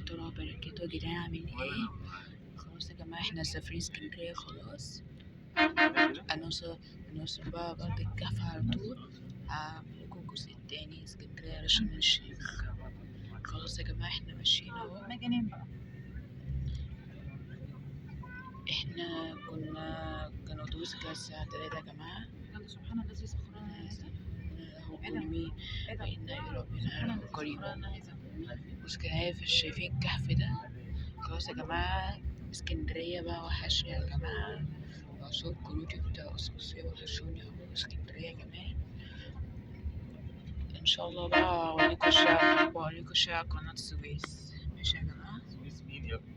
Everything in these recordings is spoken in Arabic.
ترى بركته يا جدعان عاملين ايه؟ خلاص يا جماعة احنا مسافرين اسكندرية خلاص. هنوصل بقى بعد الكهف على طول. هعملكوا الجزء التاني اسكندرية على شرم الشيخ. خلاص يا جماعة احنا ماشيين اهو. مجانين بقى. احنا كانوا دوس كده الساعة 3 يا جماعة. يلا سبحان الذي سخر لنا هذا. هو ايه ده؟ كل مين ايه ده؟ وإنا إلى سبحان ربنا الذي سخر قريب. لنا هذا. بص كده شايفين الكهف ده. خلاص يا جماعة اسكندرية بقى وحشني يا جماعة. الأقصر خروجي بتاع أساسية وحشوني أوي اسكندرية كمان. إن شاء الله بقى أوريكوا شارع قناة السويس. ماشي يا جماعة. سويس مين يا ابني؟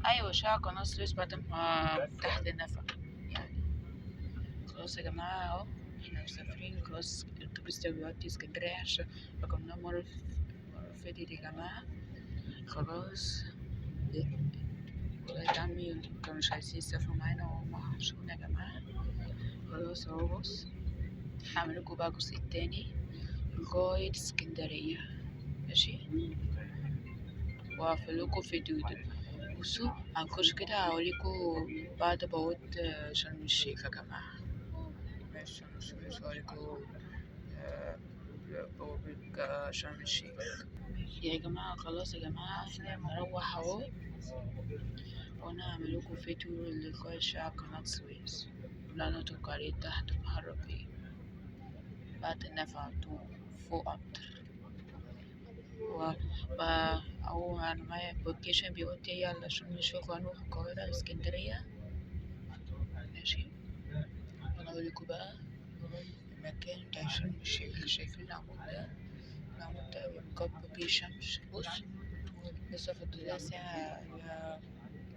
أيوة شارع قناة السويس بعد ما تحت النفق يعني. خلاص يا جماعة أهو احنا مسافرين خلاص. الأتوبيس ده دلوقتي اسكندرية عشان ركبناه مرة فاتت يا جماعة. خلاص ولاد عمي كانوا مش عايزين يسافروا معانا وهم وحشونا يا جماعة. خلاص اهو بص هعملكوا بقى الجزء التاني لغاية اسكندرية. ماشي وهقفلكوا فيديو ده. بصوا هنخش كده هوريكوا بعد بوابة شرم الشيخ يا جماعة. ماشي شرم الشيخ هوريكوا بوابة شرم الشيخ يا جماعة. خلاص يا جماعة احنا هنروح اهو. وانا هعملكوا فيديو لغاية شارع قناة السويس اللي انا اتوقع عليه تحت محرك ايه بعد النفق على طول فوق اكتر. أو أنا معايا أبلكيشن بيودي على شرم الشيخ وهنروح القاهرة اسكندرية. ماشي أنا أوريكوا بقى المكان بتاع شرم الشيخ. شايفين العمود ده؟ العمود ده بيكب بيه شمس. بص لسه فاضلها ساعة يا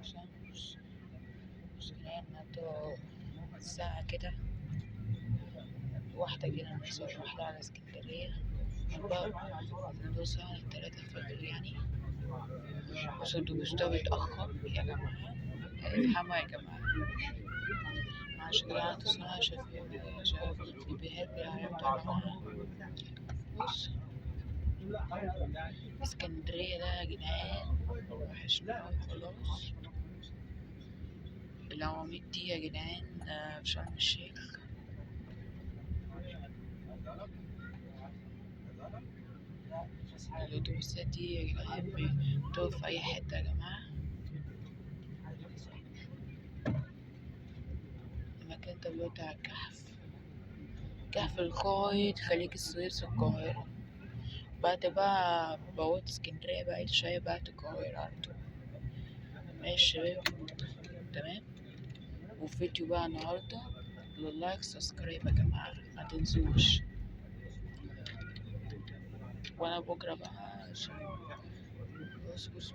شمس. بص كده النهاردة ساعة كده واحدة كده نوصل واحدة على اسكندرية. نوصل على 3 الفجر يعني. بس الأتوبيس ده بيتأخر يا جماعة. افهموا يا جماعة. عشان كده هتصنع شايف البيهات بيعيطوا يا جماعة. بص اسكندرية ده يا جدعان وحشنا أوي خلاص. العواميد دي يا جدعان في شرم الشيخ. الأتوبيسات دي يا جدعان بتقف في أي حتة يا جماعة. المكان ده بيودي على كهف لغاية خليج السويس القاهرة. بعد بقى بوابة اسكندرية بقى شوية بعد القاهرة على طول. ماشي يا شباب تمام. وفيديو بقى النهاردة لايك سبسكرايب يا جماعة متنسوش. وانا بكرة بقى عشان بص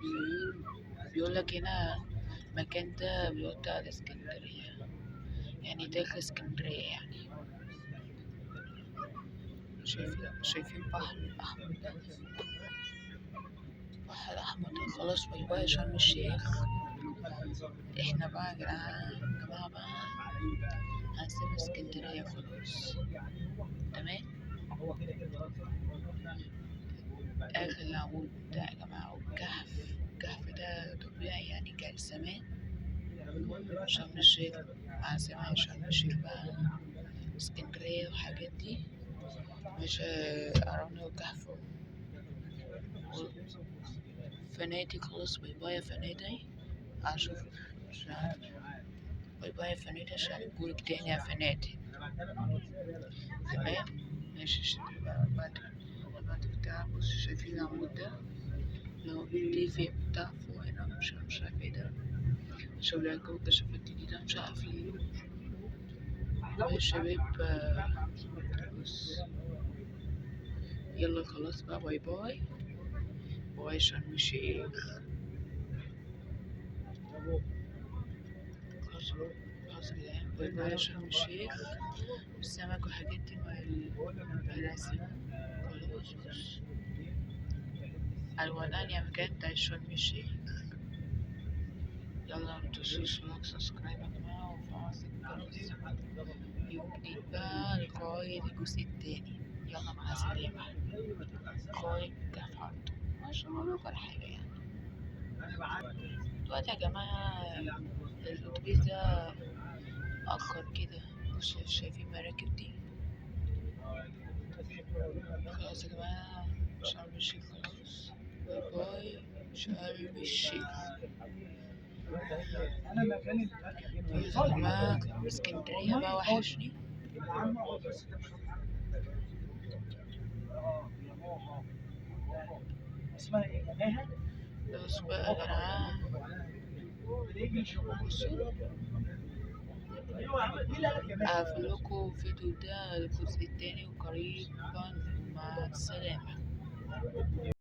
بيقولك هنا المكان ده بيودي على اسكندرية يعني داخل اسكندرية يعني. شايفين بحر الأحمر ده. البحر الأحمر ده خلاص باي باي شرم الشيخ. احنا بقى يا جماعة بقى هنسيب اسكندرية خلاص تمام. آخر العمود ده يا جماعة والكهف ده طبيعي يعني كان زمان. شرم الشيخ مع زمان شرم الشيخ بقى اسكندرية والحاجات دي مش أرانا وكهف فنادق. خلاص باي باي يا فنادق. هشوف باي باي يا فنادق عشان أقولك تاني يا فنادق تمام. ماشي بعد بتاع بص شايفين العمود ده لو دي في بتاع فوق هنا مش عارف ايه ده. شوف لي الجو كشف الجديدة مش عارف ليه. يا شباب بص يلا خلاص بقى باي باي باي شرم الشيخ. خلاص كده باي باي شرم الشيخ. والسمك والحاجات دي مراسم خلاص. بص الودان يا مكان بتاع شرم الشيخ. يلا متنسوش لايك سبسكرايب يا جماعة وفعل الجرس. يوم جديد بقى لغاية الجزء التاني. يلا مع السلامة. لغاية كهف عرض عشان أقولك على حاجة يعني. دلوقتي يا جماعة الأتوبيس ده مأخر كده. بصوا شايفين المراكب دي؟ خلاص يا جماعة، شرم الشيخ خلاص. باي باي شرم الشيخ. يا جماعة اسكندرية بقى وحشني. اسمها ايه؟ جناها؟ بس بقى يا جماعة بصوا، هقفلكوا الفيديو ده الجزء التاني قريبا. مع السلامة.